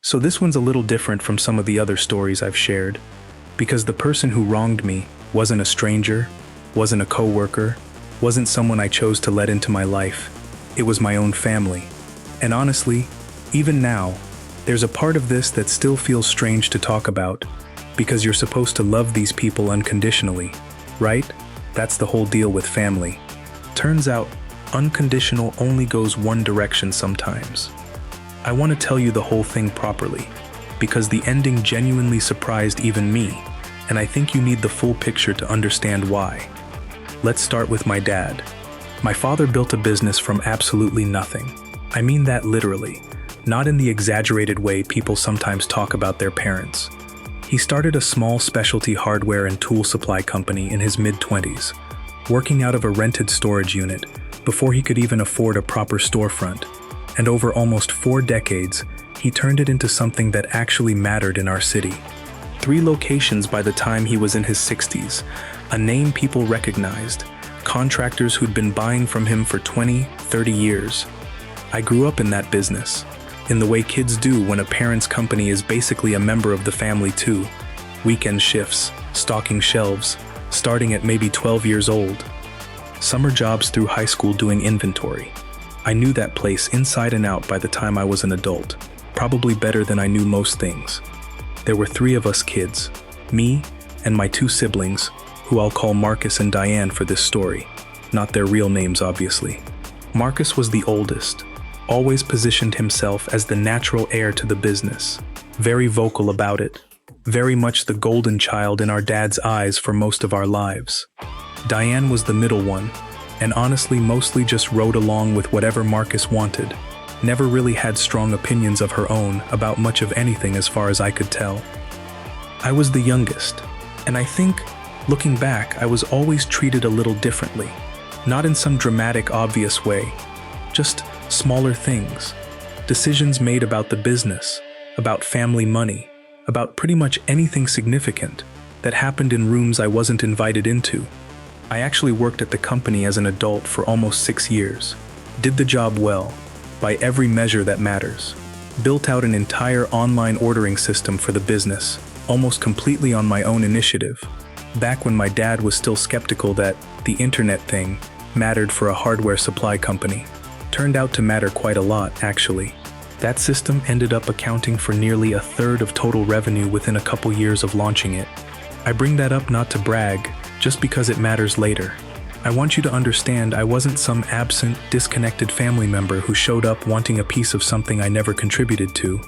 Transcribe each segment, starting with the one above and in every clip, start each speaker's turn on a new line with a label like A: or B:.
A: So this one's a little different from some of the other stories I've shared, because the person who wronged me wasn't a stranger, wasn't a coworker, wasn't someone I chose to let into my life. It was my own family. And honestly, even now, there's a part of this that still feels strange to talk about, because you're supposed to love these people unconditionally, right? That's the whole deal with family. Turns out, unconditional only goes one direction sometimes. I want to tell you the whole thing properly, because the ending genuinely surprised even me, and I think you need the full picture to understand why. Let's start with my dad. My father built a business from absolutely nothing. I mean that literally, not in the exaggerated way people sometimes talk about their parents. He started a small specialty hardware and tool supply company in his mid-20s, working out of a rented storage unit before he could even afford a proper storefront. And over almost 4 decades, he turned it into something that actually mattered in our city. 3 locations by the time he was in his 60s, a name people recognized, contractors who'd been buying from him for 20, 30 years. I grew up in that business, in the way kids do when a parent's company is basically a member of the family too. Weekend shifts, stocking shelves, starting at maybe 12 years old. Summer jobs through high school doing inventory. I knew that place inside and out by the time I was an adult, probably better than I knew most things. There were 3 of us kids, me and my 2 siblings, who I'll call Marcus and Diane for this story, not their real names obviously. Marcus was the oldest, always positioned himself as the natural heir to the business, very vocal about it, very much the golden child in our dad's eyes for most of our lives. Diane was the middle one, and honestly mostly just rode along with whatever Marcus wanted, never really had strong opinions of her own about much of anything as far as I could tell. I was the youngest, and I think, looking back, I was always treated a little differently, not in some dramatic, obvious way, just smaller things, decisions made about the business, about family money, about pretty much anything significant that happened in rooms I wasn't invited into. I actually worked at the company as an adult for almost 6 years, did the job well, by every measure that matters, built out an entire online ordering system for the business, almost completely on my own initiative, back when my dad was still skeptical that the internet thing mattered for a hardware supply company. Turned out to matter quite a lot, actually. That system ended up accounting for nearly a third of total revenue within a couple years of launching it. I bring that up not to brag, just because it matters later. I want you to understand I wasn't some absent, disconnected family member who showed up wanting a piece of something I never contributed to.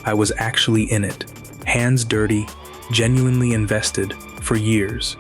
A: I was actually in it, hands dirty, genuinely invested, for years.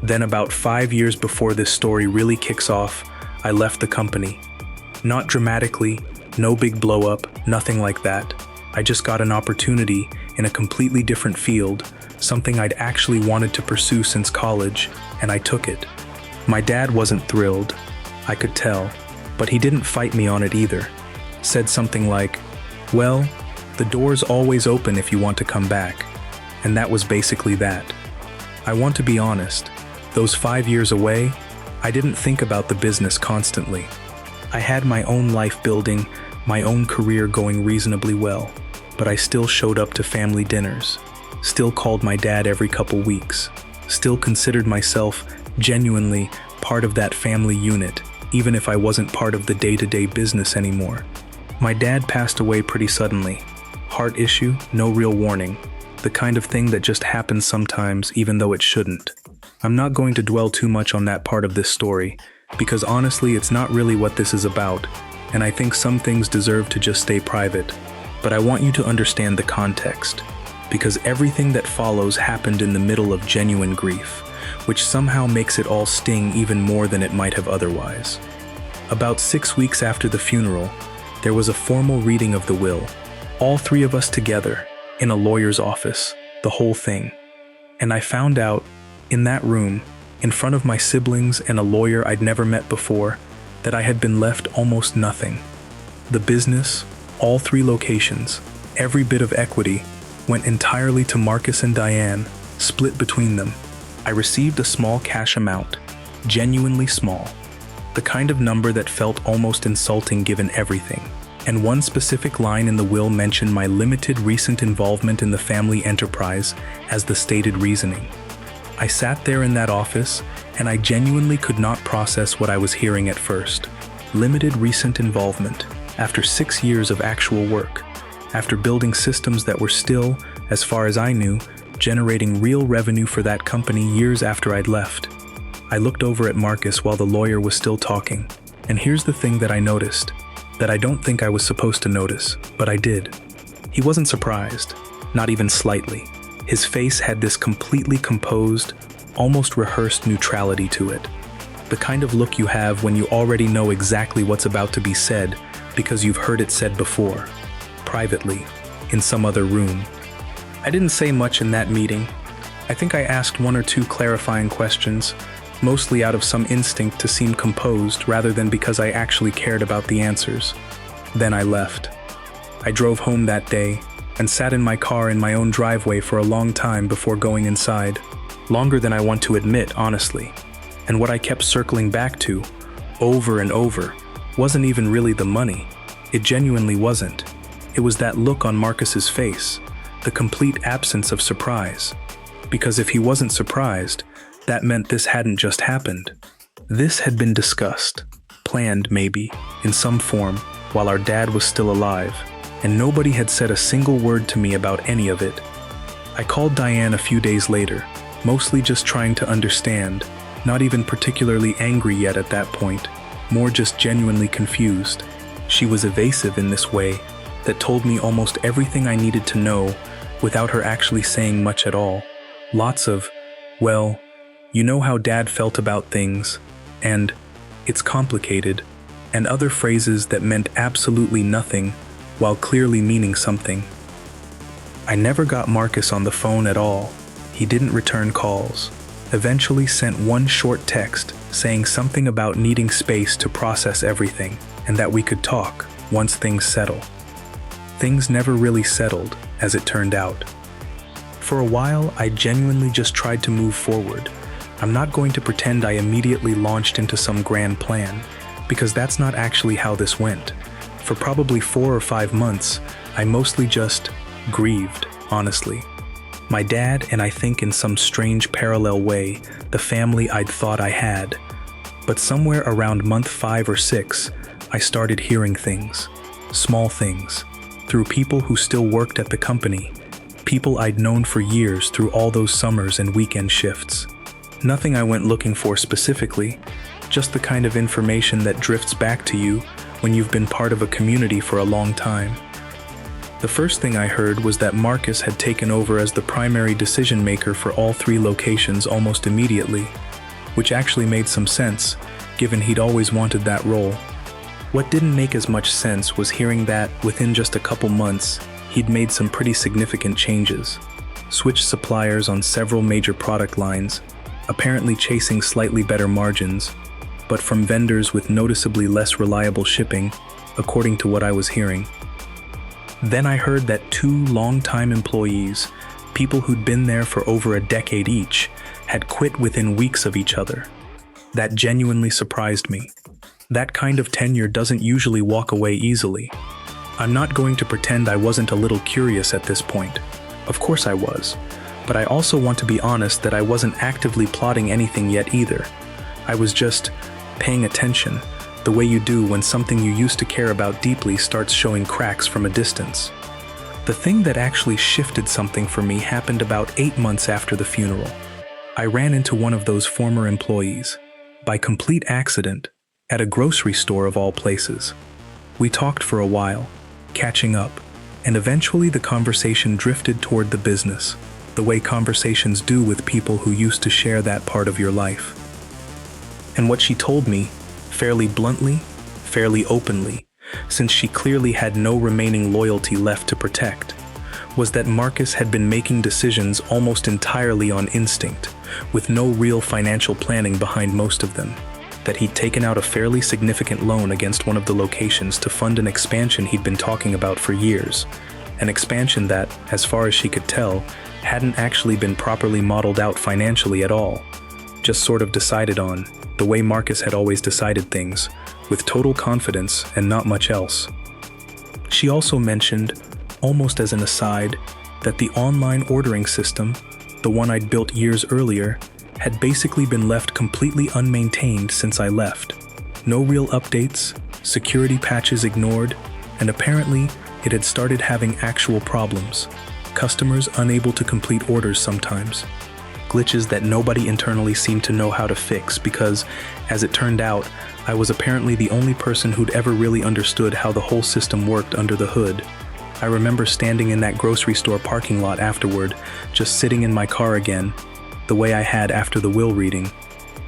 A: Then about 5 years before this story really kicks off, I left the company. Not dramatically, no big blow up, nothing like that. I just got an opportunity in a completely different field, something I'd actually wanted to pursue since college, and I took it. My dad wasn't thrilled, I could tell, but he didn't fight me on it either. Said something like, well, the door's always open if you want to come back. And that was basically that. I want to be honest, those 5 years away, I didn't think about the business constantly. I had my own life building, my own career going reasonably well, but I still showed up to family dinners, still called my dad every couple weeks, still considered myself genuinely part of that family unit, even if I wasn't part of the day-to-day business anymore. My dad passed away pretty suddenly. Heart issue, no real warning. The kind of thing that just happens sometimes even though it shouldn't. I'm not going to dwell too much on that part of this story, because honestly it's not really what this is about, and I think some things deserve to just stay private. But I want you to understand the context, because everything that follows happened in the middle of genuine grief, which somehow makes it all sting even more than it might have otherwise. About 6 weeks after the funeral, there was a formal reading of the will, all 3 of us together, in a lawyer's office, the whole thing. And I found out, in that room, in front of my siblings and a lawyer I'd never met before, that I had been left almost nothing. The business, all 3 locations, every bit of equity, went entirely to Marcus and Diane, split between them. I received a small cash amount, genuinely small, the kind of number that felt almost insulting given everything. And one specific line in the will mentioned my limited recent involvement in the family enterprise as the stated reasoning. I sat there in that office, and I genuinely could not process what I was hearing at first. Limited recent involvement, after 6 years of actual work, after building systems that were still, as far as I knew, generating real revenue for that company years after I'd left. I looked over at Marcus while the lawyer was still talking, and here's the thing that I noticed, that I don't think I was supposed to notice, but I did. He wasn't surprised, not even slightly. His face had this completely composed, almost rehearsed neutrality to it. The kind of look you have when you already know exactly what's about to be said because you've heard it said before, privately, in some other room. I didn't say much in that meeting. I think I asked 1 or 2 clarifying questions, mostly out of some instinct to seem composed rather than because I actually cared about the answers. Then I left. I drove home that day and sat in my car in my own driveway for a long time before going inside. Longer than I want to admit, honestly. And what I kept circling back to, over and over, wasn't even really the money. It genuinely wasn't. It was that look on Marcus's face, the complete absence of surprise. Because if he wasn't surprised, that meant this hadn't just happened. This had been discussed, planned maybe, in some form, while our dad was still alive, and nobody had said a single word to me about any of it. I called Diane a few days later, mostly just trying to understand, not even particularly angry yet at that point, more just genuinely confused. She was evasive in this way that told me almost everything I needed to know without her actually saying much at all. Lots of, well, you know how Dad felt about things, and it's complicated, and other phrases that meant absolutely nothing while clearly meaning something. I never got Marcus on the phone at all. He didn't return calls. Eventually sent one short text saying something about needing space to process everything and that we could talk once things settle. Things never really settled, as it turned out. For a while, I genuinely just tried to move forward. I'm not going to pretend I immediately launched into some grand plan, because that's not actually how this went. For probably 4 or 5 months, I mostly just grieved, honestly. My dad, and I think in some strange parallel way, the family I'd thought I had. But somewhere around month 5 or 6, I started hearing things, small things, through people who still worked at the company, people I'd known for years through all those summers and weekend shifts. Nothing I went looking for specifically, just the kind of information that drifts back to you when you've been part of a community for a long time. The first thing I heard was that Marcus had taken over as the primary decision maker for all 3 locations almost immediately, which actually made some sense, given he'd always wanted that role. What didn't make as much sense was hearing that, within just a couple months, he'd made some pretty significant changes, switched suppliers on several major product lines, apparently chasing slightly better margins, but from vendors with noticeably less reliable shipping, according to what I was hearing. Then I heard that 2 long-time employees, people who'd been there for over a decade each, had quit within weeks of each other. That genuinely surprised me. That kind of tenure doesn't usually walk away easily. I'm not going to pretend I wasn't a little curious at this point. Of course I was. But I also want to be honest that I wasn't actively plotting anything yet either. I was just paying attention, the way you do when something you used to care about deeply starts showing cracks from a distance. The thing that actually shifted something for me happened about 8 months after the funeral. I ran into one of those former employees, by complete accident, at a grocery store of all places. We talked for a while, catching up, and eventually the conversation drifted toward the business, the way conversations do with people who used to share that part of your life. And what she told me, fairly bluntly, fairly openly, since she clearly had no remaining loyalty left to protect, was that Marcus had been making decisions almost entirely on instinct, with no real financial planning behind most of them, that he'd taken out a fairly significant loan against one of the locations to fund an expansion he'd been talking about for years, an expansion that, as far as she could tell, hadn't actually been properly modeled out financially at all, just sort of decided on, the way Marcus had always decided things, with total confidence and not much else. She also mentioned, almost as an aside, that the online ordering system, the one I'd built years earlier, had basically been left completely unmaintained since I left. No real updates, security patches ignored, and apparently it had started having actual problems. Customers unable to complete orders sometimes. Glitches that nobody internally seemed to know how to fix because, as it turned out, I was apparently the only person who'd ever really understood how the whole system worked under the hood. I remember standing in that grocery store parking lot afterward, just sitting in my car again, the way I had after the will reading.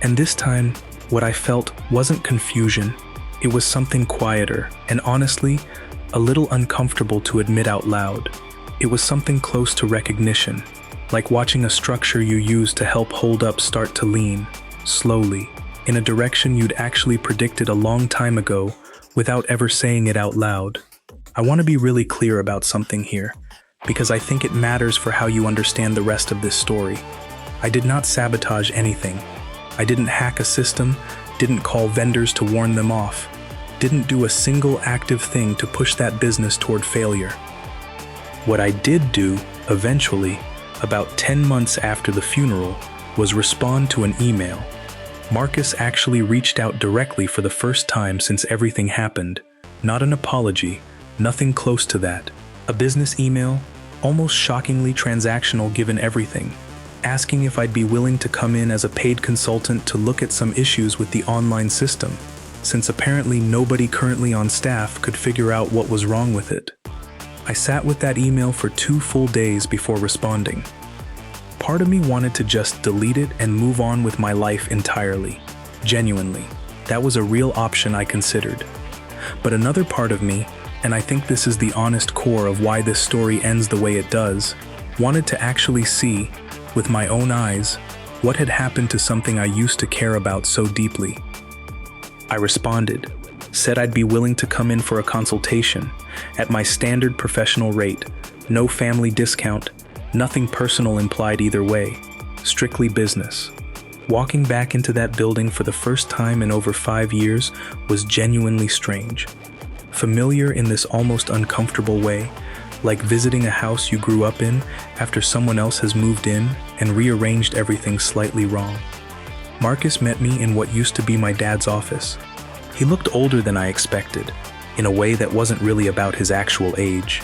A: And this time, what I felt wasn't confusion. It was something quieter, and honestly, a little uncomfortable to admit out loud. It was something close to recognition, like watching a structure you use to help hold up start to lean, slowly, in a direction you'd actually predicted a long time ago without ever saying it out loud. I want to be really clear about something here, because I think it matters for how you understand the rest of this story. I did not sabotage anything. I didn't hack a system, didn't call vendors to warn them off, didn't do a single active thing to push that business toward failure. What I did do, eventually, about 10 months after the funeral, was respond to an email. Marcus actually reached out directly for the first time since everything happened. Not an apology, nothing close to that. A business email, almost shockingly transactional given everything, asking if I'd be willing to come in as a paid consultant to look at some issues with the online system, since apparently nobody currently on staff could figure out what was wrong with it. I sat with that email for 2 full days before responding. Part of me wanted to just delete it and move on with my life entirely. Genuinely, that was a real option I considered. But another part of me, and I think this is the honest core of why this story ends the way it does, wanted to actually see, with my own eyes, what had happened to something I used to care about so deeply. I responded, said I'd be willing to come in for a consultation at my standard professional rate, no family discount, nothing personal implied either way, strictly business. Walking back into that building for the first time in over 5 years was genuinely strange. Familiar in this almost uncomfortable way, like visiting a house you grew up in after someone else has moved in and rearranged everything slightly wrong. Marcus met me in what used to be my dad's office. He looked older than I expected, in a way that wasn't really about his actual age.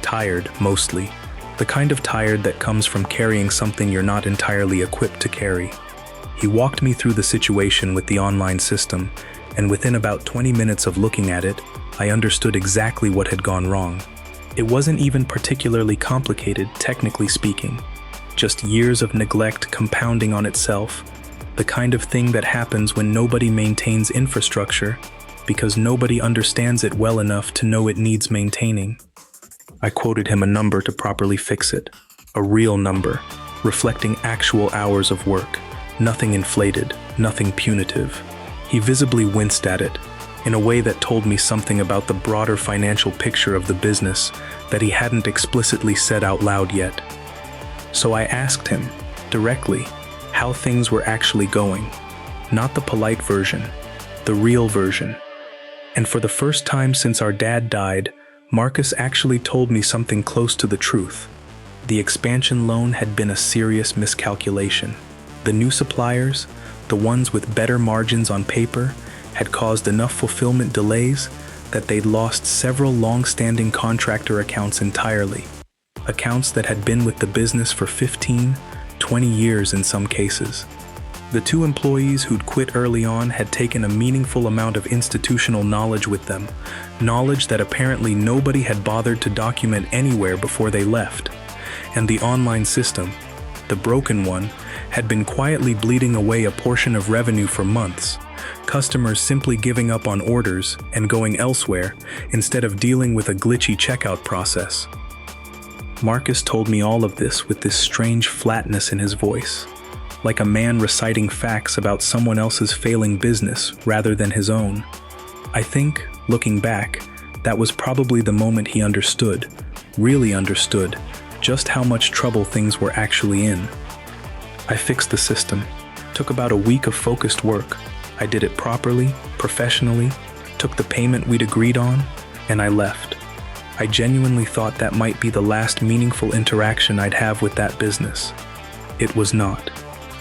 A: Tired, mostly. The kind of tired that comes from carrying something you're not entirely equipped to carry. He walked me through the situation with the online system, and within about 20 minutes of looking at it, I understood exactly what had gone wrong. It wasn't even particularly complicated, technically speaking. Just years of neglect compounding on itself, the kind of thing that happens when nobody maintains infrastructure because nobody understands it well enough to know it needs maintaining. I quoted him a number to properly fix it, a real number, reflecting actual hours of work, nothing inflated, nothing punitive. He visibly winced at it, in a way that told me something about the broader financial picture of the business that he hadn't explicitly said out loud yet. So I asked him, directly, how things were actually going. Not the polite version, the real version. And for the first time since our dad died, Marcus actually told me something close to the truth. The expansion loan had been a serious miscalculation. The new suppliers, the ones with better margins on paper, had caused enough fulfillment delays that they'd lost several long-standing contractor accounts entirely. Accounts that had been with the business for 15, 20 years in some cases. The 2 employees who'd quit early on had taken a meaningful amount of institutional knowledge with them, knowledge that apparently nobody had bothered to document anywhere before they left. And the online system, the broken one, had been quietly bleeding away a portion of revenue for months, customers simply giving up on orders and going elsewhere instead of dealing with a glitchy checkout process. Marcus told me all of this with this strange flatness in his voice, like a man reciting facts about someone else's failing business rather than his own. I think, looking back, that was probably the moment he understood, really understood, just how much trouble things were actually in. I fixed the system. Took about a week of focused work. I did it properly, professionally, took the payment we'd agreed on, and I left. I genuinely thought that might be the last meaningful interaction I'd have with that business. It was not.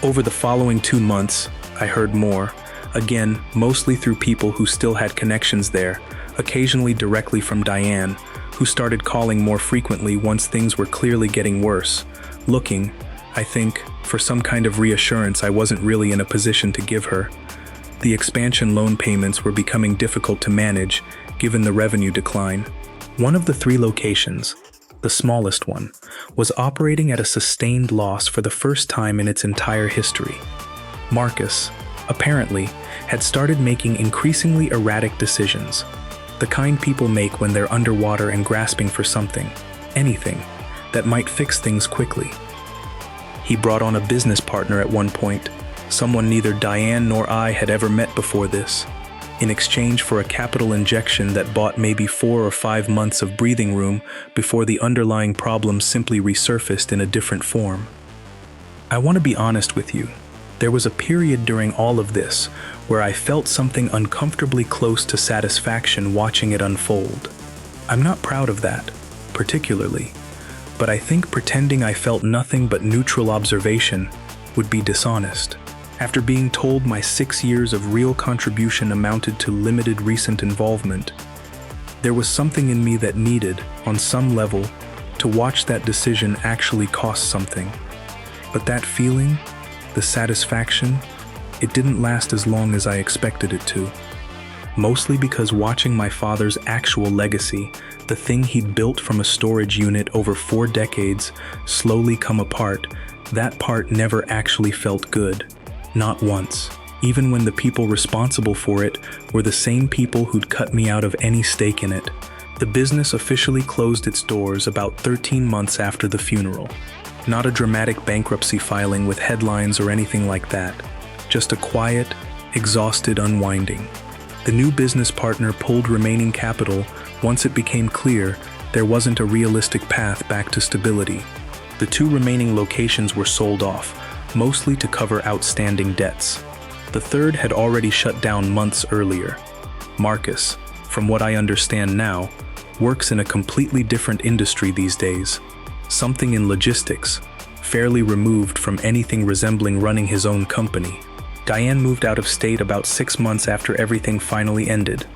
A: Over the following 2 months, I heard more, again, mostly through people who still had connections there, occasionally directly from Diane, who started calling more frequently once things were clearly getting worse, looking, I think, for some kind of reassurance I wasn't really in a position to give her. The expansion loan payments were becoming difficult to manage, given the revenue decline. One of the 3 locations, the smallest one, was operating at a sustained loss for the first time in its entire history. Marcus, apparently, had started making increasingly erratic decisions, the kind people make when they're underwater and grasping for something, anything, that might fix things quickly. He brought on a business partner at one point, someone neither Diane nor I had ever met before this, in exchange for a capital injection that bought maybe 4 or 5 months of breathing room before the underlying problem simply resurfaced in a different form. I want to be honest with you. There was a period during all of this where I felt something uncomfortably close to satisfaction watching it unfold. I'm not proud of that, particularly, but I think pretending I felt nothing but neutral observation would be dishonest. After being told my 6 years of real contribution amounted to limited recent involvement, there was something in me that needed, on some level, to watch that decision actually cost something. But that feeling, the satisfaction, it didn't last as long as I expected it to. Mostly because watching my father's actual legacy, the thing he'd built from a storage unit over 4 decades, slowly come apart, that part never actually felt good. Not once, even when the people responsible for it were the same people who'd cut me out of any stake in it. The business officially closed its doors about 13 months after the funeral. Not a dramatic bankruptcy filing with headlines or anything like that. Just a quiet, exhausted unwinding. The new business partner pulled remaining capital once it became clear there wasn't a realistic path back to stability. The 2 remaining locations were sold off, mostly to cover outstanding debts. The 3rd had already shut down months earlier. Marcus, from what I understand now, works in a completely different industry these days. Something in logistics, fairly removed from anything resembling running his own company. Diane moved out of state about 6 months after everything finally ended,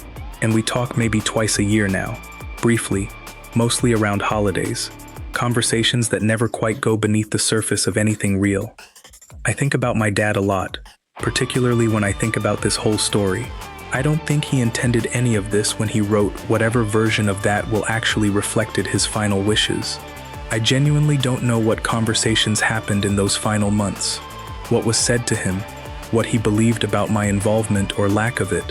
A: and we talk maybe twice a year now, briefly, mostly around holidays. Conversations that never quite go beneath the surface of anything real. I think about my dad a lot, particularly when I think about this whole story. I don't think he intended any of this when he wrote whatever version of that will actually reflected his final wishes. I genuinely don't know what conversations happened in those final months, what was said to him, what he believed about my involvement or lack of it.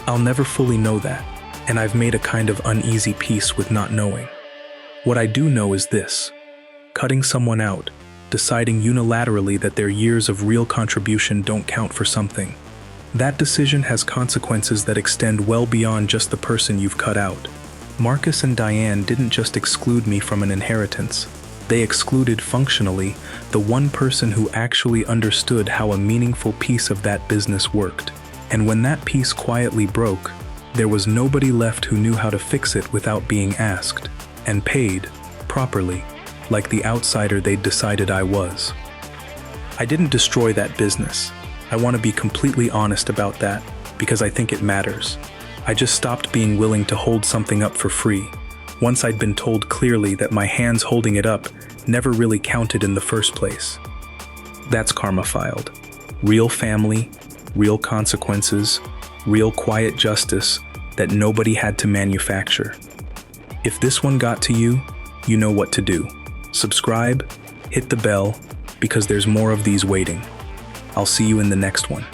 A: I'll never fully know that, and I've made a kind of uneasy peace with not knowing. What I do know is this: cutting someone out, deciding unilaterally that their years of real contribution don't count for something. That decision has consequences that extend well beyond just the person you've cut out. Marcus and Diane didn't just exclude me from an inheritance. They excluded, functionally, the one person who actually understood how a meaningful piece of that business worked. And when that piece quietly broke, there was nobody left who knew how to fix it without being asked, and paid, properly, like the outsider they'd decided I was. I didn't destroy that business. I want to be completely honest about that, because I think it matters. I just stopped being willing to hold something up for free, once I'd been told clearly that my hands holding it up never really counted in the first place. That's karma filed. Real family, real consequences, real quiet justice that nobody had to manufacture. If this one got to you, you know what to do. Subscribe, hit the bell, because there's more of these waiting. I'll see you in the next one.